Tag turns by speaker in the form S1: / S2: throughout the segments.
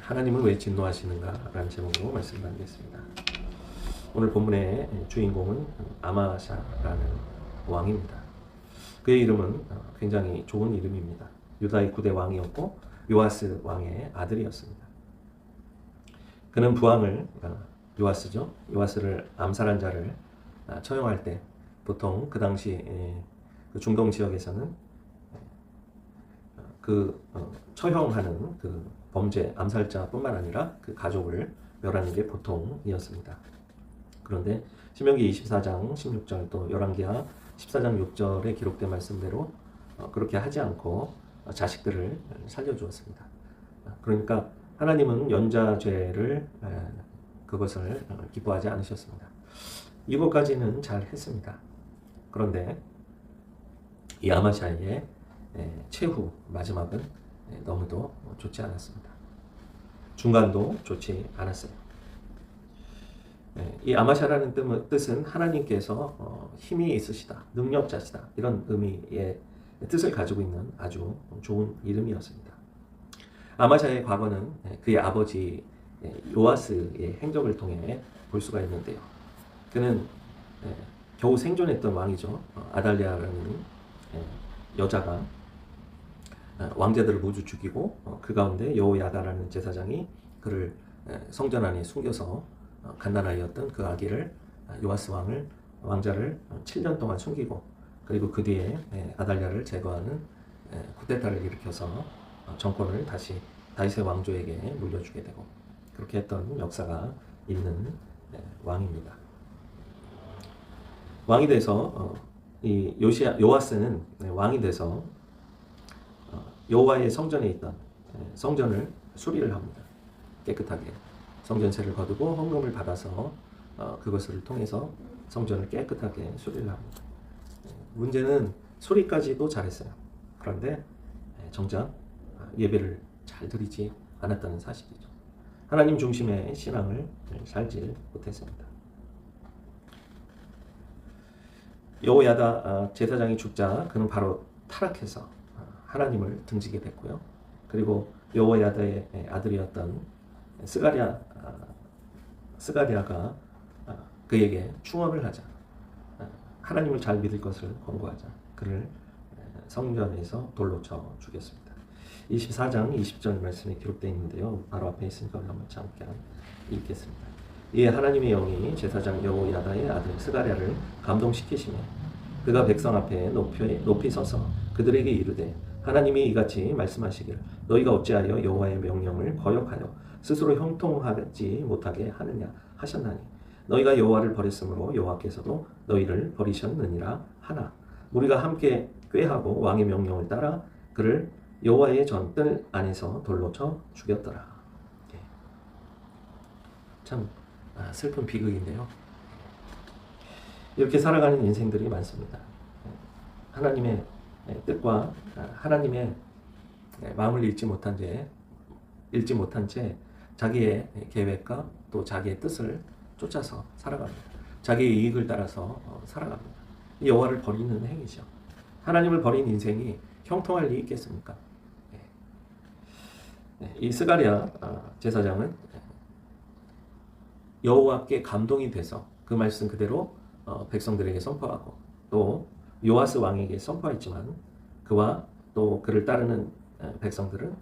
S1: 하나님은 왜 진노하시는가? 라는 제목으로 말씀 나누겠습니다. 오늘 본문의 주인공은 아마샤라는 왕입니다. 그의 이름은 굉장히 좋은 이름입니다. 유다의 9대 왕이었고 요아스 왕의 아들이었습니다. 그는 부왕을 요아스죠. 요아스를 암살한 자를 처형할 때 보통 그 당시 그 중동 지역에서는 처형하는 그 범죄 암살자뿐만 아니라 그 가족을 멸하는 게 보통이었습니다. 그런데 신명기 24장 16절 또 열왕기하 14장 6절에 기록된 말씀대로 그렇게 하지 않고 자식들을 살려주었습니다. 그러니까 하나님은 연자죄를 그것을 기뻐하지 않으셨습니다. 이것까지는 잘 했습니다. 그런데 이 아마샤의 최후 마지막은 너무도 좋지 않았습니다. 중간도 좋지 않았어요. 이 아마샤라는 뜻은 하나님께서 힘이 있으시다, 능력자시다 이런 의미의 뜻을 가지고 있는 아주 좋은 이름이었습니다. 아마샤의 과거는 그의 아버지 요아스의 행적을 통해 볼 수가 있는데요. 그는 겨우 생존했던 왕이죠. 아달랴라는 여자가 왕자들을 모두 죽이고 그 가운데 여호야다라는 제사장이 그를 성전 안에 숨겨서 갓난아이였던 그 아기를 요아스 왕자를 7년 동안 숨기고 그리고 그 뒤에 아달랴를 제거하는 쿠데타를 일으켜서 정권을 다시 다윗의 왕조에게 물려주게 되고 그렇게 했던 역사가 있는 왕입니다. 왕이 돼서 이 요아스는 왕이 돼서 여호와의 성전에 있던 성전을 수리를 합니다. 깨끗하게 성전세를 거두고 헌금을 받아서 그것을 통해서 성전을 깨끗하게 수리를 합니다. 문제는 수리까지도 잘했어요. 그런데 정작 예배를 잘 드리지 않았다는 사실이죠. 하나님 중심의 신앙을 살지 못했습니다. 여호야다 제사장이 죽자 그는 바로 타락해서 하나님을 등지게 됐고요. 그리고 여호야다의 아들이었던 스가랴가 그에게 충언을 하자, 하나님을 잘 믿을 것을 권고하자, 그를 성전에서 돌로 쳐 죽였습니다. 24장 20절 말씀이 기록되어 있는데요. 바로 앞에 있으니까 한번 잠깐 읽겠습니다. 이에 하나님의 영이 제사장 여호야다의 아들 스가랴를 감동시키시며 그가 백성 앞에 높이 서서 그들에게 이르되 하나님이 이같이 말씀하시기를 너희가 어찌하여 여호와의 명령을 거역하여 스스로 형통하지 못하게 하느냐 하셨나니 너희가 여호와를 버렸으므로 여호와께서도 너희를 버리셨느니라 하나 우리가 함께 꾀하고 왕의 명령을 따라 그를 여호와의 전뜰 안에서 돌로 쳐 죽였더라. 참 슬픈 비극인데요. 이렇게 살아가는 인생들이 많습니다. 하나님의 뜻과 하나님의 마음을 읽지 못한 채 자기의 계획과 또 자기의 뜻을 쫓아서 살아갑니다. 자기의 이익을 따라서 살아갑니다. 여호와를 버리는 행위죠. 하나님을 버린 인생이 형통할 리 있겠습니까? 이 스가랴 제사장은 여호와께 감동이 돼서 그 말씀 그대로 백성들에게 선포하고 또 요아스 왕에게 선포했지만 그와 또 그를 따르는 백성들은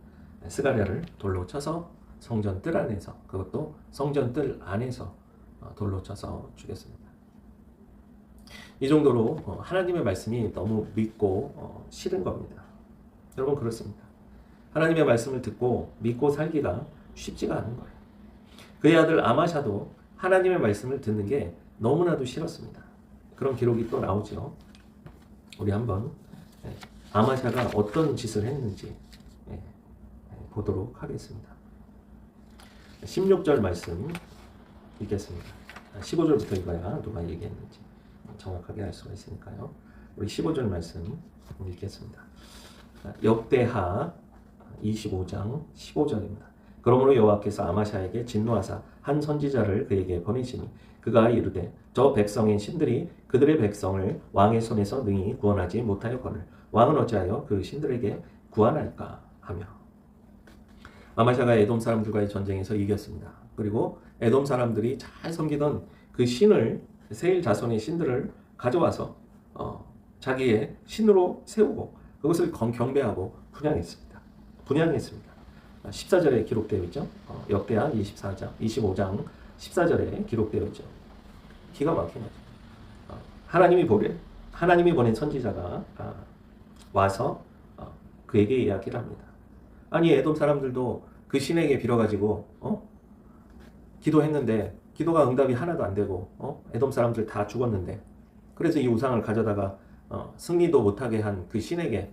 S1: 스가랴를 돌로 쳐서 성전 뜰 안에서 그것도 성전 뜰 안에서 돌로 쳐서 죽였습니다. 이 정도로 하나님의 말씀이 너무 믿고 싫은 겁니다. 여러분 그렇습니다. 하나님의 말씀을 듣고 믿고 살기가 쉽지가 않은 거예요. 그의 아들 아마샤도 하나님의 말씀을 듣는 게 너무나도 싫었습니다. 그런 기록이 또 나오죠. 우리 한번 아마샤가 어떤 짓을 했는지 보도록 하겠습니다. 16절 말씀 읽겠습니다. 15절부터 읽어야 누가 얘기했는지 정확하게 알 수가 있으니까요. 우리 15절 말씀 읽겠습니다. 역대하 25장 15절입니다. 그러므로 여호와께서 아마샤에게 진노하사 한 선지자를 그에게 보내시니 그가 이르되 저 백성의 신들이 그들의 백성을 왕의 손에서 능히 구원하지 못하였거늘 왕은 어찌하여 그 신들에게 구원할까 하며 아마샤가 에돔 사람들과의 전쟁에서 이겼습니다. 그리고 에돔 사람들이 잘 섬기던 그 신을, 세일 자손의 신들을 가져와서 자기의 신으로 세우고 그것을 경배하고 분양했습니다. 14절에 기록되어 있죠. 역대하 25장 14절에 기록되어 있죠. 기가 막힌 거죠. 하나님이 보낸 선지자가 와서 그에게 이야기를 합니다. 아니 에돔 사람들도 그 신에게 빌어가지고 기도했는데 기도가 응답이 하나도 안 되고 에돔 사람들 다 죽었는데 그래서 이 우상을 가져다가 승리도 못하게 한 그 신에게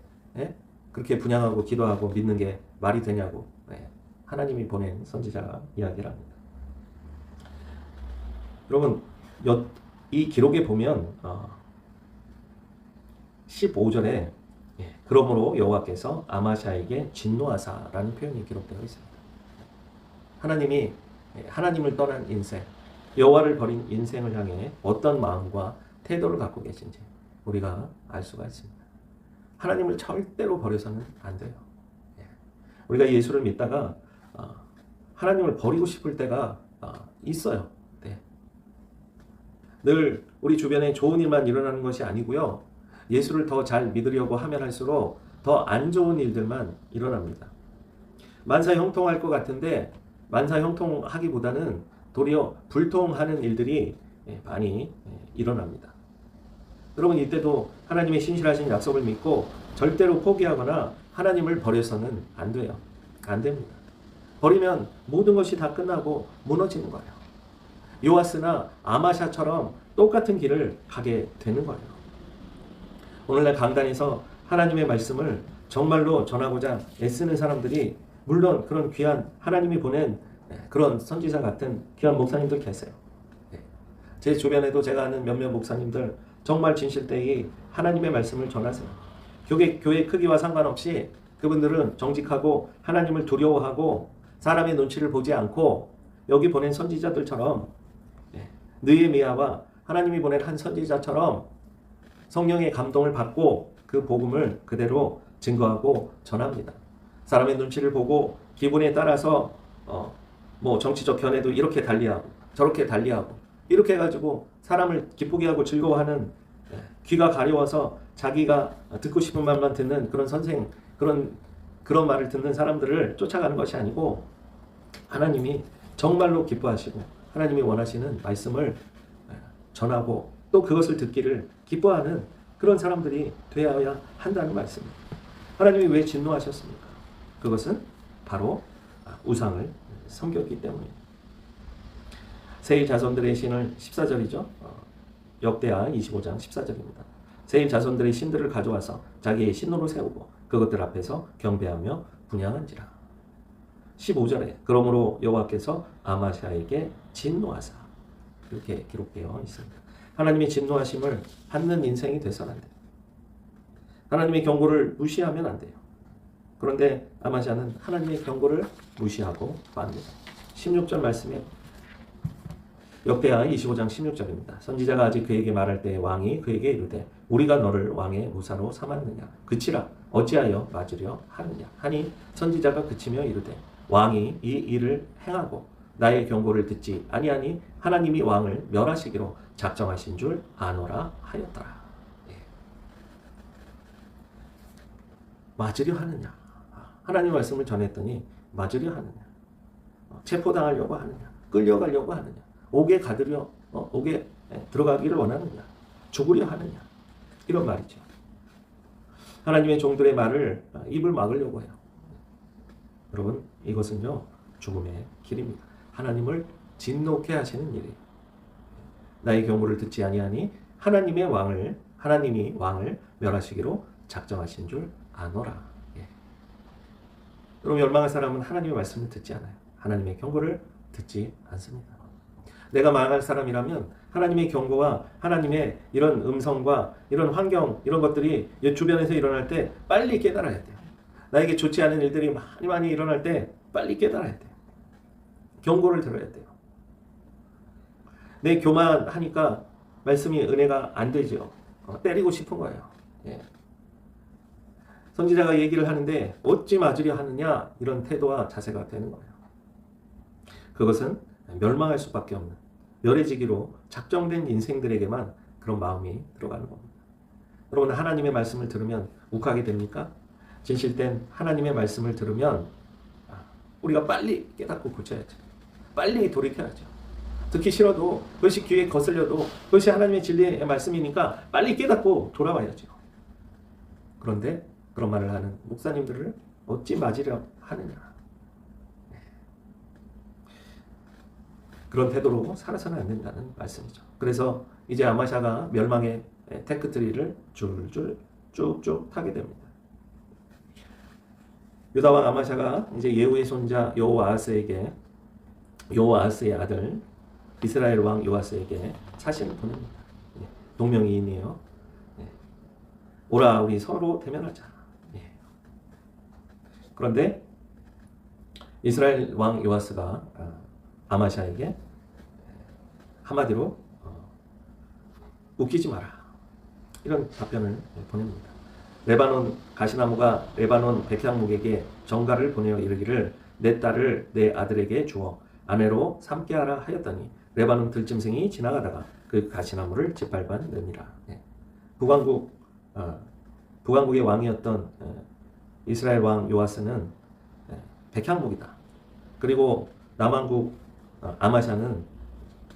S1: 그렇게 분양하고 기도하고 믿는 게 말이 되냐고 하나님이 보낸 선지자가 이야기를 합니다. 여러분 이 기록에 보면 15절에 그러므로 여호와께서 아마샤에게 진노하사라는 표현이 기록되어 있습니다. 하나님을 떠난 인생, 여호와를 버린 인생을 향해 어떤 마음과 태도를 갖고 계신지 우리가 알 수가 있습니다. 하나님을 절대로 버려서는 안 돼요. 우리가 예수를 믿다가 하나님을 버리고 싶을 때가 있어요. 늘 우리 주변에 좋은 일만 일어나는 것이 아니고요. 예수를 더 잘 믿으려고 하면 할수록 더 안 좋은 일들만 일어납니다. 만사 형통할 것 같은데 만사 형통하기보다는 도리어 불통하는 일들이 많이 일어납니다. 여러분 이때도 하나님의 신실하신 약속을 믿고 절대로 포기하거나 하나님을 버려서는 안 돼요. 안 됩니다. 버리면 모든 것이 다 끝나고 무너지는 거예요. 요아스나 아마샤처럼 똑같은 길을 가게 되는 거예요. 오늘날 강단에서 하나님의 말씀을 정말로 전하고자 애쓰는 사람들이 물론 그런 귀한 하나님이 보낸 그런 선지자 같은 귀한 목사님들 계세요. 제 주변에도 제가 아는 몇몇 목사님들 정말 진실되이 하나님의 말씀을 전하세요. 교회 크기와 상관없이 그분들은 정직하고 하나님을 두려워하고 사람의 눈치를 보지 않고 여기 보낸 선지자들처럼 느헤미야와 하나님이 보낸 한 선지자처럼 성령의 감동을 받고 그 복음을 그대로 증거하고 전합니다. 사람의 눈치를 보고 기분에 따라서 뭐 정치적 견해도 이렇게 달리하고 저렇게 달리하고 이렇게 해가지고 사람을 기쁘게 하고 즐거워하는 귀가 가려워서 자기가 듣고 싶은 말만 듣는 그런 선생 그런 말을 듣는 사람들을 쫓아가는 것이 아니고 하나님이 정말로 기뻐하시고 하나님이 원하시는 말씀을 전하고 또 그것을 듣기를 기뻐하는 그런 사람들이 되어야 한다는 말씀입니다. 하나님이 왜 진노하셨습니까? 그것은 바로 우상을 섬겼기 때문입니다. 세일 자손들의 신을 14절이죠. 역대하 25장 14절입니다. 세일 자손들의 신들을 가져와서 자기의 신으로 세우고 그것들 앞에서 경배하며 분향한지라. 15절에 그러므로 여호와께서 아마샤에게 진노하사 이렇게 기록되어 있습니다. 하나님의 진노하심을 받는 인생이 되서는 안 돼요. 하나님의 경고를 무시하면 안 돼요. 그런데 아마샤는 하나님의 경고를 무시하고 맙니다. 16절 말씀에 역대하 25장 16절입니다. 선지자가 아직 그에게 말할 때 왕이 그에게 이르되 우리가 너를 왕의 무사로 삼았느냐 그치라 어찌하여 맞으려 하느냐 하니 선지자가 그치며 이르되 왕이 이 일을 행하고 나의 경고를 듣지 아니하니 하나님이 왕을 멸하시기로 작정하신 줄 아노라 하였더라. 맞으려 하느냐? 하나님 말씀을 전했더니 맞으려 하느냐? 체포당하려고 하느냐? 끌려가려고 하느냐? 옥에 들어가기를 원하느냐? 죽으려 하느냐? 이런 말이죠. 하나님의 종들의 말을 입을 막으려고 해요. 여러분 이것은요 죽음의 길입니다. 하나님을 진노케 하시는 일이에요. 나의 경고를 듣지 아니하니 하나님이 왕을 멸하시기로 작정하신 줄 아노라. 여러분 멸망할 사람은 하나님의 말씀을 듣지 않아요. 하나님의 경고를 듣지 않습니다. 내가 망할 사람이라면 하나님의 경고와 하나님의 이런 음성과 이런 환경 이런 것들이 주변에서 일어날 때 빨리 깨달아야 돼요. 나에게 좋지 않은 일들이 많이 일어날 때 빨리 깨달아야 돼요. 경고를 들어야 돼요. 내 교만하니까 말씀이 은혜가 안 되죠. 때리고 싶은 거예요. 선지자가 얘기를 하는데 어찌 맞으려 하느냐, 이런 태도와 자세가 되는 거예요. 그것은 멸망할 수밖에 없는, 멸해지기로 작정된 인생들에게만 그런 마음이 들어가는 겁니다. 여러분, 하나님의 말씀을 들으면 욱하게 됩니까? 진실된 하나님의 말씀을 들으면 우리가 빨리 깨닫고 고쳐야죠. 빨리 돌이켜야죠. 듣기 싫어도, 그것이 귀에 거슬려도 그것이 하나님의 진리의 말씀이니까 빨리 깨닫고 돌아와야죠. 그런데 그런 말을 하는 목사님들을 어찌 맞으려 하느냐. 그런 태도로 살아서는 안 된다는 말씀이죠. 그래서 이제 아마샤가 멸망의 테크트리를 줄줄 쭉쭉 타게 됩니다. 유다왕 아마샤가 이제 예후의 손자 여호아하스의 아들 이스라엘 왕 요아스에게 사신을 보냅니다. 동명이인이에요. 오라, 우리 서로 대면하자. 그런데 이스라엘 왕 요아스가 아마샤에게 한마디로 웃기지 마라, 이런 답변을 보냅니다. 레바논 가시나무가 레바논 백향목에게 정가를 보내어 이르기를 내 딸을 내 아들에게 주어 아내로 삼게 하라 하였더니 레바논 들짐승이 지나가다가 그 가시나무를 짓밟았느니라. 북왕국의 왕이었던 이스라엘 왕 요아스는 백향목이다. 그리고 남왕국 아마샤는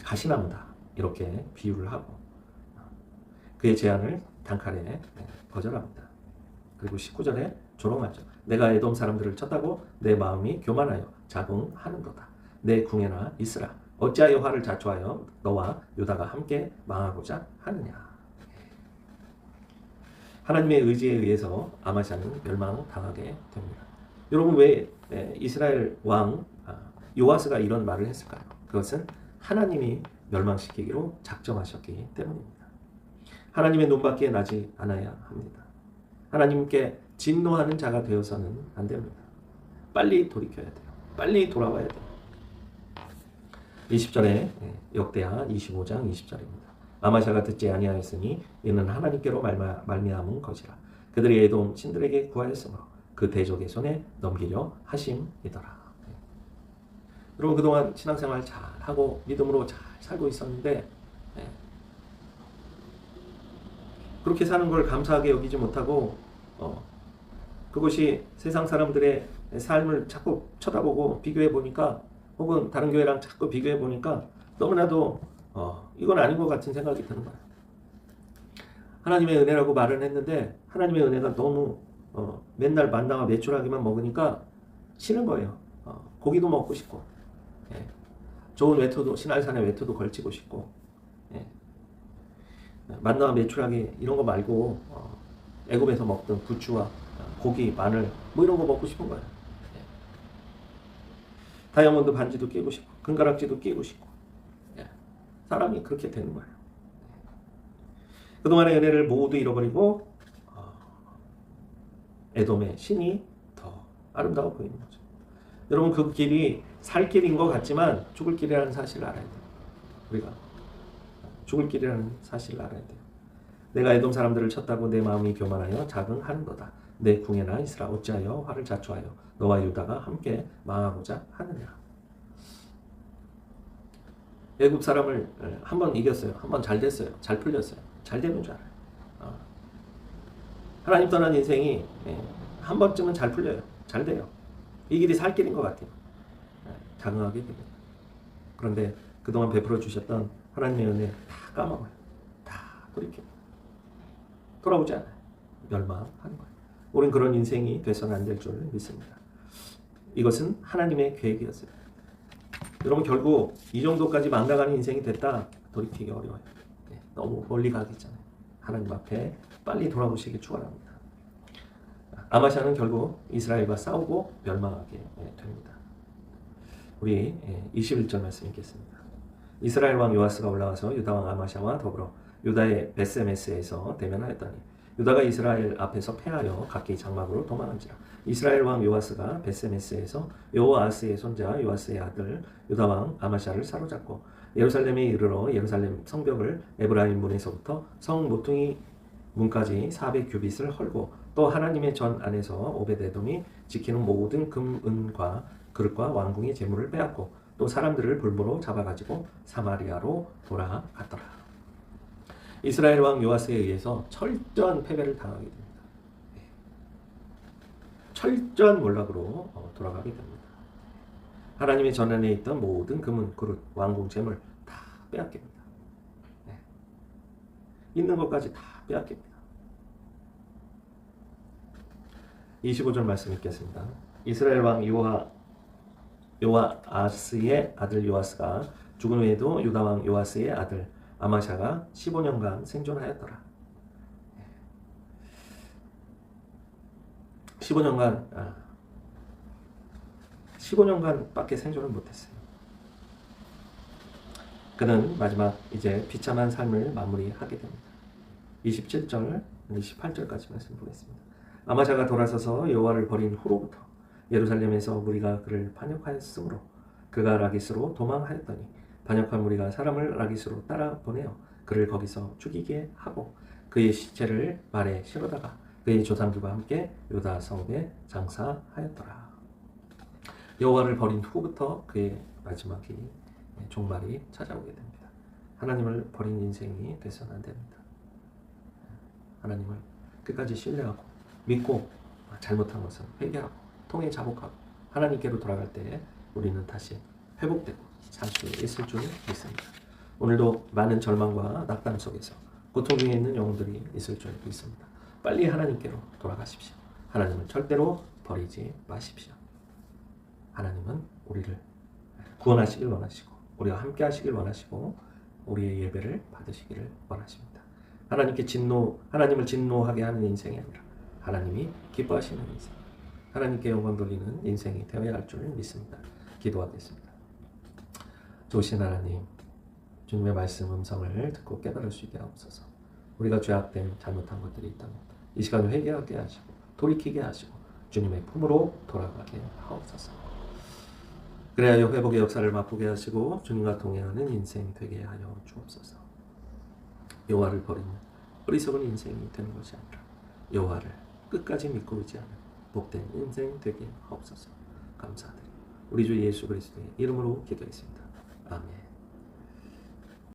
S1: 가시나무다, 이렇게 비유를 하고 그의 제안을 단칼에 거절합니다. 그리고 19절에 조롱하죠. 내가 에돔 사람들을 쳤다고 내 마음이 교만하여 자긍하는도다. 내 궁에나 있으라. 어찌하여 화를 자초하여 너와 유다가 함께 망하고자 하느냐. 하나님의 의지에 의해서 아마샤는 멸망당하게 됩니다. 여러분, 왜 이스라엘 왕 요아스가 이런 말을 했을까요? 그것은 하나님이 멸망시키기로 작정하셨기 때문입니다. 하나님의 눈밖에 나지 않아야 합니다. 하나님께 진노하는 자가 되어서는 안 됩니다. 빨리 돌이켜야 돼요. 빨리 돌아와야 돼요. 20절에 역대하 25장 20절입니다. 아마샤가 듣지 아니하였으니 이는 하나님께로 말미암은 것이라. 그들이 에돔 신들에게 구하였으므로 그 대적의 손에 넘기려 하심이더라. 여러분, 그동안 신앙생활 잘하고 믿음으로 잘 살고 있었는데 그렇게 사는 걸 감사하게 여기지 못하고 그것이 세상 사람들의 삶을 자꾸 쳐다보고 비교해 보니까, 혹은 다른 교회랑 자꾸 비교해 보니까 너무나도 이건 아닌 것 같은 생각이 드는 거예요. 하나님의 은혜라고 말은 했는데 하나님의 은혜가 너무 맨날 만나와 메추라기만 먹으니까 싫은 거예요. 고기도 먹고 싶고, 좋은 외투도, 신할산의 외투도 걸치고 싶고, 만나와 메추라기 이런 거 말고 애굽에서 먹던 부추와 고기, 마늘 뭐 이런 거 먹고 싶은 거예요. 다이아몬드 반지도 끼고 싶고 금가락지도 끼고 싶고, 사람이 그렇게 되는 거예요. 그동안의 은혜를 모두 잃어버리고 에돔의 신이 더 아름다워 보이는 거죠. 여러분, 그 길이 살 길인 것 같지만 죽을 길이라는 사실을 알아야 돼요. 우리가 죽을 길이라는 사실을 알아야 돼요. 내가 에돔 사람들을 쳤다고 내 마음이 교만하여 자긍하는도다. 내 궁에나 있으라. 어찌하여 화를 자초하여 너와 유다가 함께 망하고자 하느냐. 애굽 사람을 한 번 이겼어요. 한 번 잘 됐어요. 잘 풀렸어요. 잘 되는 줄 알아요. 하나님 떠난 인생이 한 번쯤은 잘 풀려요. 잘 돼요. 이 길이 살 길인 것 같아요. 자긍하게 됩니다. 그런데 그동안 베풀어 주셨던 하나님의 은혜 다 까먹어요. 다 돌아오지 않아요. 멸망하는 거예요. 우린 그런 인생이 돼서는 안 될 줄 믿습니다. 이것은 하나님의 계획이었어요. 여러분, 결국 이 정도까지 망가가는 인생이 됐다 돌이키기 어려워요. 너무 멀리 가겠잖아요. 하나님 앞에 빨리 돌아오시길 축원합니다. 아마샤는 결국 이스라엘과 싸우고 멸망하게 됩니다. 우리 21절 말씀 읽겠습니다. 이스라엘 왕 요아스가 올라와서 유다 왕 아마샤와 더불어 유다의 베스메스에서 대면하였더니 유다가 이스라엘 앞에서 패하여 각기 장막으로 도망한지라. 이스라엘 왕 요아스가 베스메스에서 여호아스의 손자 요아스의 아들 유다 왕 아마샤를 사로잡고 예루살렘에 이르러 예루살렘 성벽을 에브라임 문에서부터 성 모퉁이 문까지 400규빗을 헐고 또 하나님의 전 안에서 오벳에돔이 지키는 모든 금, 은과 그릇과 왕궁의 재물을 빼앗고 또 사람들을 볼모로 잡아가지고 사마리아로 돌아갔더라. 이스라엘 왕 요아스에 의해서 철저한 패배를 당하게 됩니다. 철저한 몰락으로 돌아가게 됩니다. 하나님의 전안에 있던 모든 금은 그릇, 왕궁 재물 다 빼앗깁니다. 있는 것까지 다 빼앗깁니다. 25절 말씀 읽겠습니다. 이스라엘 왕 요아스의 아들 요아스가 죽은 후에도 유다 왕 요아스의 아들 아마샤가 15년간 생존하였더라. 15년간밖에 생존을 못했어요. 그는 마지막 이제 비참한 삶을 마무리하게 됩니다. 27절, 28절까지 말씀 보겠습니다. 아마샤가 돌아서서 여호와를 버린 후로부터 예루살렘에서 무리가 그를 반역하였으므로 그가 라기스로 도망하였더니 반역한 무리가 사람을 라기스로 따라 보내어 그를 거기서 죽이게 하고 그의 시체를 말에 실어다가 그의 조상들과 함께 유다 성읍에 장사하였더라. 여호와를 버린 후부터 그의 마지막이 종말이 찾아오게 됩니다. 하나님을 버린 인생이 돼서는 안 됩니다. 하나님을 끝까지 신뢰하고 믿고 잘못한 것은 회개하고 통해 자복하고 하나님께로 돌아갈 때 우리는 다시 회복되고 살 수 있을 줄 믿습니다. 오늘도 많은 절망과 낙담 속에서 고통 중에 있는 영혼들이 있을 줄 믿습니다. 빨리 하나님께로 돌아가십시오. 하나님을 절대로 버리지 마십시오. 하나님은 우리를 구원하시길 원하시고 우리와 함께 하시길 원하시고 우리의 예배를 받으시기를 원하십니다. 하나님을 진노하게 하는 인생이 아니라 하나님이 기뻐하시는 인생, 하나님께 영광 돌리는 인생이 되어야 할 줄 믿습니다. 기도하겠습니다. 좋으신 하나님, 주님의 말씀 음성을 듣고 깨달을 수 있게 하옵소서. 우리가 죄악된 잘못한 것들이 있다면 이 시간을 회개하게 하시고 돌이키게 하시고 주님의 품으로 돌아가게 하옵소서. 그래야 회복의 역사를 맛보게 하시고 주님과 동행하는 인생 되게 하여 주옵소서. 여호와를 버리는 어리석은 인생이 되는 것이 아니라 여호와를 끝까지 믿고 의지하는 복된 인생 되게 하옵소서. 감사드립니다. 우리 주 예수 그리스도의 이름으로 기도했습니다. 아멘.